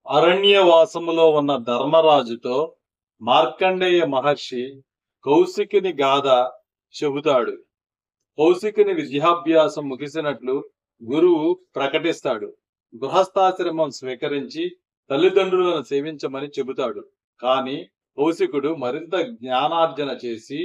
అరణ్యవాసములో ఉన్న ధర్మరాజుతో మార్కండేయ మహర్షి కౌశికుని గాథ చెబుతాడు. కౌశికుని విద్యాభ్యాసం ముగిసినట్లు గురువు ప్రకటిస్తాడు. గృహస్థాశ్రమం స్వీకరించి తల్లిదండ్రులను సేవించమని చెబుతాడు. కాని కౌశికుడు మరింత జ్ఞానార్జన చేసి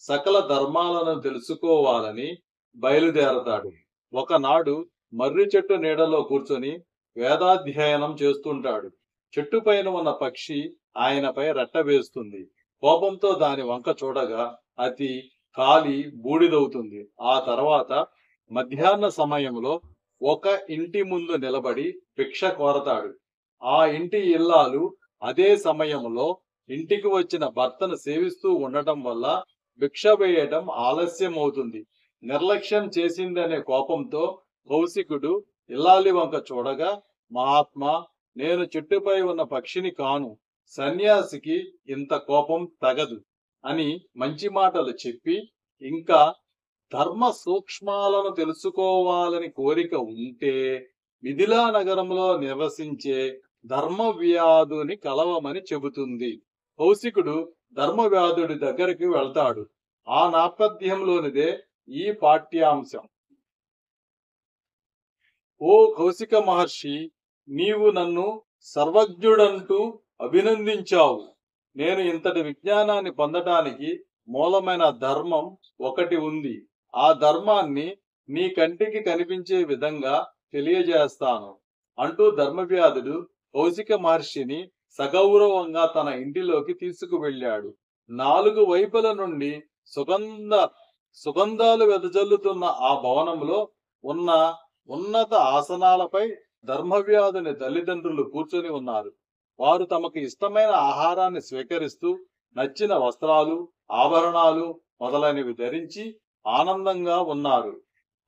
సకల ధర్మాలను తెలుసుకోవాలని బయలుదేరతాడు. ఒకనాడు మర్రి చెట్టు నీడలో కూర్చొని వేదాధ్యయనం చేస్తుంటాడు. చెట్టుపైన ఉన్న పక్షి ఆయనపై రెట్ట వేస్తుంది. కోపంతో దాని వంక చూడగా అతి కాలి బూడిదవుతుంది. ఆ తర్వాత మధ్యాహ్న సమయంలో ఒక ఇంటి ముందు నిలబడి భిక్ష కోరతాడు. ఆ ఇంటి ఇల్లాలు అదే సమయంలో ఇంటికి వచ్చిన భర్తను సేవిస్తూ ఉండటం వల్ల భిక్ష వేయటం ఆలస్యం అవుతుంది. నిర్లక్ష్యం చేసిందనే కోపంతో కౌశికుడు ఇల్లాలి వంక చూడగా, మహాత్మా, నేను చెట్టుపై ఉన్న పక్షిని కాను, సన్యాసికి ఇంత కోపం తగదు అని మంచి మాటలు చెప్పి, ఇంకా ధర్మ సూక్ష్మాలను తెలుసుకోవాలని కోరిక ఉంటే మిథిలా నగరంలో నివసించే ధర్మవ్యాధుని కలవమని చెబుతుంది. కౌశికుడు ధర్మవ్యాధుడి దగ్గరికి వెళ్తాడు. ఆ నేపథ్యంలోనిదే ఈ పాఠ్యాంశం. ఓ కౌశిక మహర్షి, నీవు నన్ను సర్వజ్ఞుడంటూ అభినందించావు. నేను ఇంతటి విజ్ఞానాన్ని పొందటానికి మూలమైన ధర్మం ఒకటి ఉంది. ఆ ధర్మాన్ని నీ కంటికి కనిపించే విధంగా తెలియజేస్తాను అంటూ ధర్మవ్యాధుడు కౌశిక మహర్షిని సగౌరవంగా తన ఇంటిలోకి తీసుకువెళ్ళాడు. నాలుగు వైపుల నుండి సుగంధాలు వెదజల్లుతున్న ఆ భవనంలో ఉన్న ఉన్నత ఆసనాలపై ధర్మవ్యాధుని తల్లిదండ్రులు కూర్చొని ఉన్నారు. వారు తమకు ఇష్టమైన ఆహారాన్ని స్వీకరిస్తూ నచ్చిన వస్త్రాలు, ఆభరణాలు మొదలైనవి ధరించి ఆనందంగా ఉన్నారు.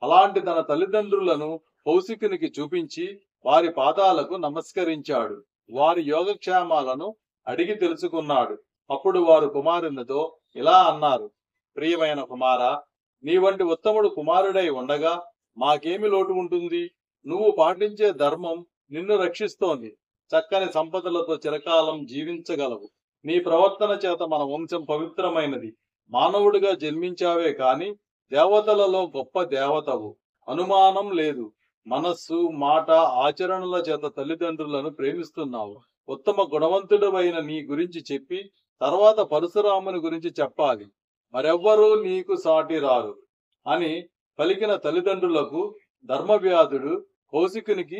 అలాంటి తన తల్లిదండ్రులను కౌశికునికి చూపించి వారి పాదాలకు నమస్కరించాడు. వారి యోగక్షేమాలను అడిగి తెలుసుకున్నాడు. అప్పుడు వారు కుమారునితో ఇలా అన్నారు: ప్రియమైన కుమారా, నీ వంటి ఉత్తముడు కుమారుడై ఉండగా మాకేమి లోటు ఉంటుంది? నువ్వు పాటించే ధర్మం నిన్ను రక్షిస్తోంది. చక్కని సంపదలతో చిరకాలం జీవించగలవు. నీ ప్రవర్తన చేత మన వంశం పవిత్రమైనది. మానవుడిగా జన్మించావే కాని దేవతలలో గొప్ప దేవతవు, అనుమానం లేదు. మనస్సు, మాట, ఆచరణల చేత తల్లిదండ్రులను ప్రేమిస్తున్నావు. ఉత్తమ గుణవంతుడవైన నీ గురించి చెప్పి తర్వాత పరశురాముని గురించి చెప్పాలి. మరెవ్వరూ నీకు సాటి రారు అని పలికిన తల్లిదండ్రులకు ధర్మవ్యాధుడు కౌశికునికి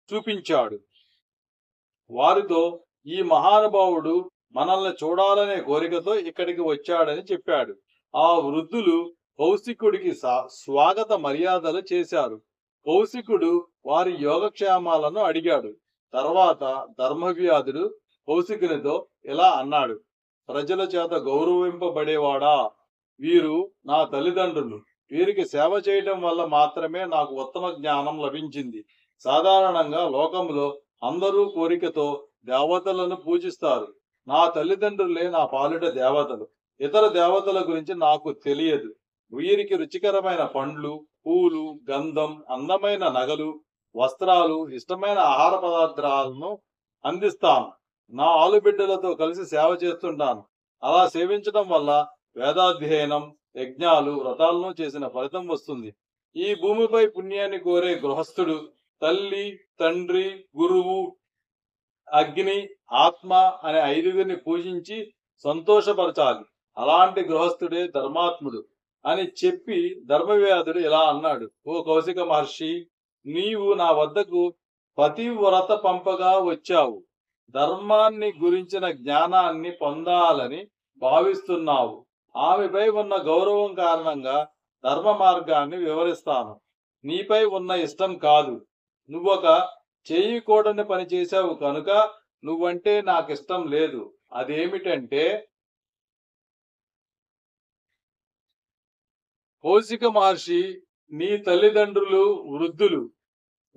చూపించాడు. వారితో, ఈ మహానుభావుడు మనల్ని చూడాలనే కోరికతో ఇక్కడికి వచ్చాడని చెప్పాడు. ఆ వృద్ధులు కౌశికుడికి స్వాగత మర్యాదలు చేశారు. కౌశికుడు వారి యోగక్షేమాలను అడిగాడు. తర్వాత ధర్మవ్యాధుడు కౌశికునితో ఇలా అన్నాడు: ప్రజల చేత గౌరవింపబడేవాడా, వీరు నా తల్లిదండ్రులు. వీరికి సేవ చేయటం వల్ల మాత్రమే నాకు ఉత్తమ జ్ఞానం లభించింది. సాధారణంగా లోకంలో అందరూ కోరికతో దేవతలను పూజిస్తారు. నా తల్లిదండ్రులే నా పాలిట దేవతలు. ఇతర దేవతల గురించి నాకు తెలియదు. వీరికి రుచికరమైన పండ్లు, పూలు, గంధం, అందమైన నగలు, వస్త్రాలు, ఇష్టమైన ఆహార పదార్థాలను అందిస్తాను. నా ఆలుబిడ్డలతో కలిసి సేవ చేస్తుంటాను. అలా సేవించడం వల్ల వేదాధ్యయనం, యజ్ఞాలు, వ్రతాలను చేసిన ఫలితం వస్తుంది. ఈ భూమిపై పుణ్యాన్ని కోరే గృహస్థుడు తల్లి, తండ్రి, గురువు, అగ్ని, ఆత్మ అనే ఐదుగురిని పూజించి సంతోషపరచాలి. అలాంటి గృహస్థుడే ధర్మాత్ముడు అని చెప్పి ధర్మవ్యాధుడు ఇలా అన్నాడు: ఓ కౌశిక మహర్షి, నీవు నా వద్దకు పతివ్రత పంపగా వచ్చావు. ధర్మాన్ని గురించిన జ్ఞానాన్ని పొందాలని భావిస్తున్నావు. ఆమెపై ఉన్న గౌరవం కారణంగా ధర్మ మార్గాన్ని వివరిస్తాను. నీపై ఉన్న ఇష్టం కాదు. నువ్వొక చేయకూడని పని చేశావు కనుక నువ్వంటే నాకిష్టం లేదు. అదేమిటంటే, కౌశిక మహర్షి, నీ తల్లిదండ్రులు వృద్ధులు.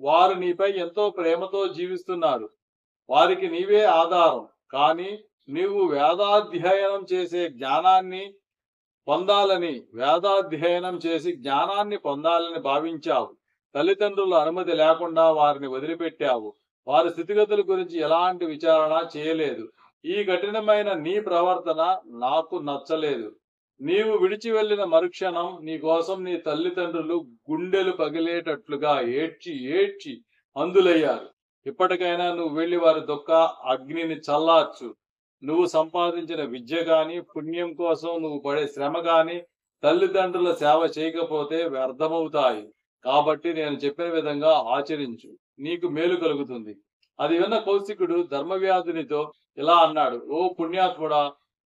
వారు నీపై ఎంతో ప్రేమతో జీవిస్తున్నారు. వారికి నీవే ఆధారం. కానీ నీవు వేదాధ్యయనం చేసి జ్ఞానాన్ని పొందాలని భావించావు. తల్లిదండ్రుల అనుమతి లేకుండా వారిని వదిలిపెట్టావు. వారి స్థితిగతుల గురించి ఎలాంటి విచారణ చేయలేదు. ఈ కఠినమైన నీ ప్రవర్తన నాకు నచ్చలేదు. నీవు విడిచి వెళ్ళిన మరుక్షణం నీ కోసం నీ తల్లిదండ్రులు గుండెలు పగిలేటట్లుగా ఏడ్చి ఏడ్చి అంధులయ్యారు. ఇప్పటికైనా నువ్వు వెళ్లి వారి దుఃఖ అగ్నిని చల్లార్చు. నువ్వు సంపాదించిన విద్య గాని, పుణ్యం కోసం నువ్వు పడే శ్రమ గాని తల్లిదండ్రుల సేవ చేయకపోతే వ్యర్థమవుతాయి. కాబట్టి నేను చెప్పిన విధంగా ఆచరించు. నీకు మేలు కలుగుతుంది. అది విన్న కౌశికుడు ధర్మవ్యాధునితో ఇలా అన్నాడు: ఓ పుణ్యాత్ముడా,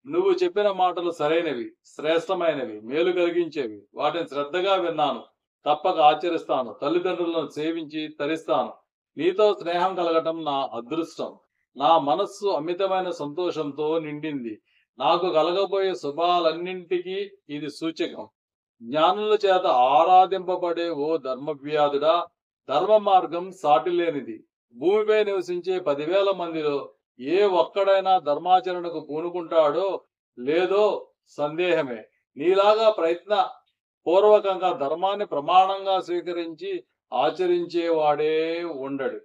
నువ్వు చెప్పిన మాటలు సరైనవి, శ్రేష్టమైనవి, మేలు కలిగించేవి. వాటిని శ్రద్ధగా విన్నాను. తప్పక ఆచరిస్తాను. తల్లిదండ్రులను సేవించి తరిస్తాను. నీతో స్నేహం కలగటం నా అదృష్టం. నా మనస్సు అమితమైన సంతోషంతో నిండింది. నాకు కలగబోయే శుభాలన్నింటికీ ఇది సూచకం. జ్ఞానుల చేత ఆరాధింపబడే ఓ ధర్మవ్యాధుడా, ధర్మ మార్గం సాటిలేనిది. భూమిపై నివసించే 10,000 మందిలో ఏ ఒక్కడైనా ధర్మాచరణకు పూనుకుంటాడో లేదో సందేహమే. నీలాగా ప్రయత్న పూర్వకంగా ధర్మాన్ని ప్రమాణంగా స్వీకరించి ఆచరించేవాడే ఉండడు.